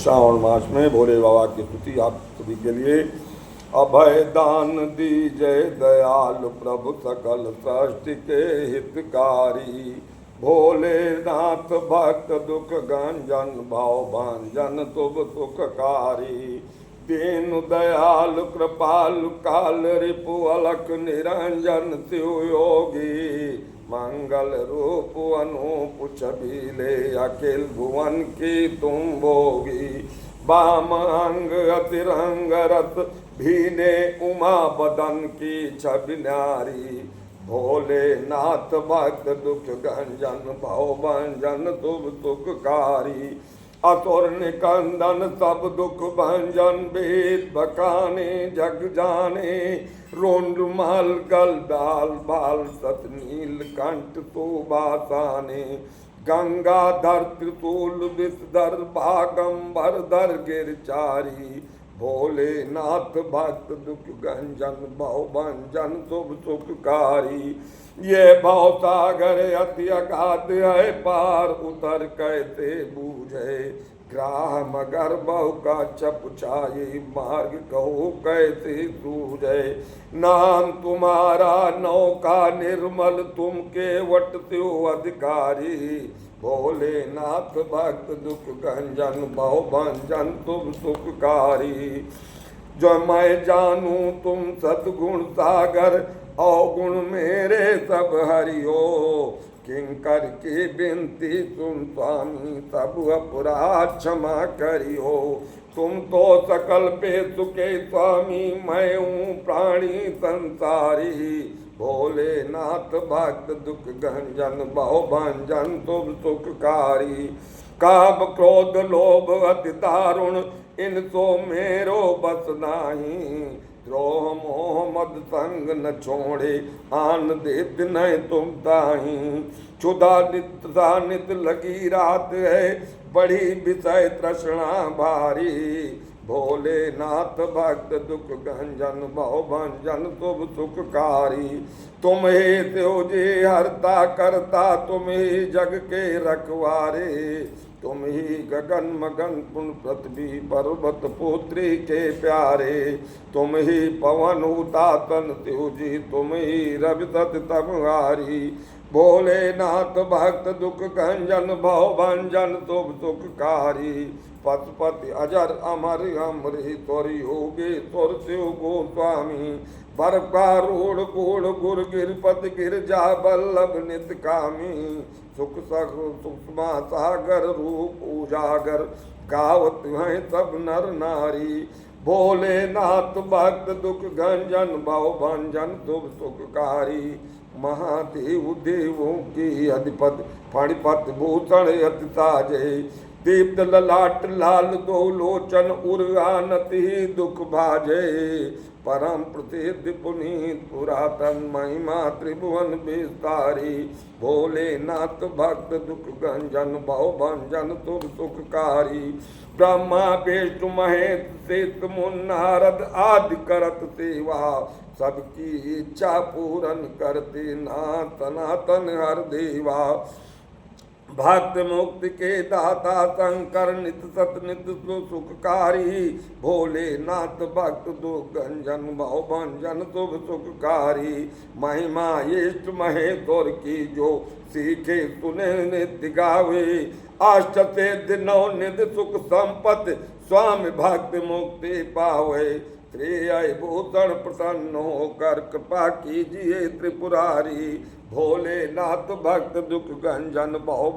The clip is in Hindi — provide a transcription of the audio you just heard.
श्रावण मास में भोले बाबा की स्तुति आप सभी के लिए। अभय दान दीजय दयालु प्रभु सकल सृष्टि के हितकारी। भोलेनाथ भक्त दुख गंजन भाव भंजन तुभ सुखकारी। दीन दयालु कृपालु काल रिपु अलख निरंजन शिव योगी। मंगल रूप अनूप छबीले अखिल भुवन की तुम भोगी। बाम अंग अतिरंग रत भीने उमा बदन की छवि न्यारी। भोलेनाथ भक्त दुख गंजन भव भंजन तुम सुखकारी। असुर निकंदन सब दुख भंजन वेद बकाने जग जाने। रोंड माल गल दाल बाल सत नील कंठ शोभासाने। गंगाधर त्रिशूल विषधर भागंबर धर गिरचारी। भोलेनाथ भक्त दुख गंजन भव भंजन शुभ सुखकारी। ये भव सागर अति अगाध है पार उतर कैसे बूझे। ग्राह मगर बहु का चपुछाई मार्ग कहो कैसे सूझे। नाम तुम्हारा नौका निर्मल तुम केवट त्यो अधिकारी। भोलेनाथ भक्त दुख गंजन भव भंजन तुम सुखकारी। जो मैं जानू तुम सद्गुण सागर अवगुण मेरे सब हरियो। किंकर की बिनती तुम स्वामी सब अपराध क्षमा करियो। तुम तो सकल पे सुखे स्वामी मैं हूँ प्राणी संसारी। भोलेनाथ भक्त दुख गंजन भव भंजन तुम सुखकारी। काब क्रोध लोभ अति दारुण इन तो मेरो बस नाही। द्रोह मोह मद संग न छोड़े आन देत नहीं तुम ताही। क्षुधा नित नित लगी रात है बड़ी विषय तृष्णा भारी। भोलेनाथ भक्त दुख गंजन भव भंजन तुम सुखकारी। तुम ही त्योजे हरता करता तुम ही जग के रखवारे। तुम ही गगन मगन पुन पृथ्वी पर्वत पुत्री के प्यारे। तुम ही पवन हुतातन त्योजी तुम ही रवि सत तमहारी। भोलेनाथ भक्त दुख गंजन भव भंजन तुम सुखकारी। पशुपति अजर अमर अमरी तुर योगी तुर शिव गोस्वामी। बरकारूढ़ गूढ़ गुर गिरपति गिरजा बल्लभ नित कामी। सुख सख सुषमा सागर रूप उजागर गावत हैं सब नर नारी। भोलेनाथ भक्त दुख गंजन भव भंजन शुभ सुखकारी। महादेव देवों की अधिपति फणिपत भूषण अति साजे। दीप्त ललाट लाल दो लोचन उर्गानति दुख भाजे। परम प्रसिद्ध पुनीत पुरातन महिमा त्रिभुवन विस्तारी। भोलेनाथ भक्त दुख गंजन भव भंजन तुम सुखकारी। ब्रह्मा विष्णु महेश शेष मुन नारद आदि करत सेवा। सबकी इच्छा पूरन करते नाथ सनातन हर देवा। भक्त मुक्ति के दाता शंकर नित सत नित सुखकारी। भोलेनाथ भक्त दुख गंजन भव भंजन शुभ सुखकारी। महिमा इष्ट महेश्वर की जो सीखे सुने नित्य गावे। अष्ट सिद्धि नौ निधि सुख संपत्ति स्वामी भक्त मुक्ति पावे। श्रेय भूषण प्रसन्न होकर कृपा कीजिए त्रिपुरारी। भोलेनाथ भक्त दुख गंजन भव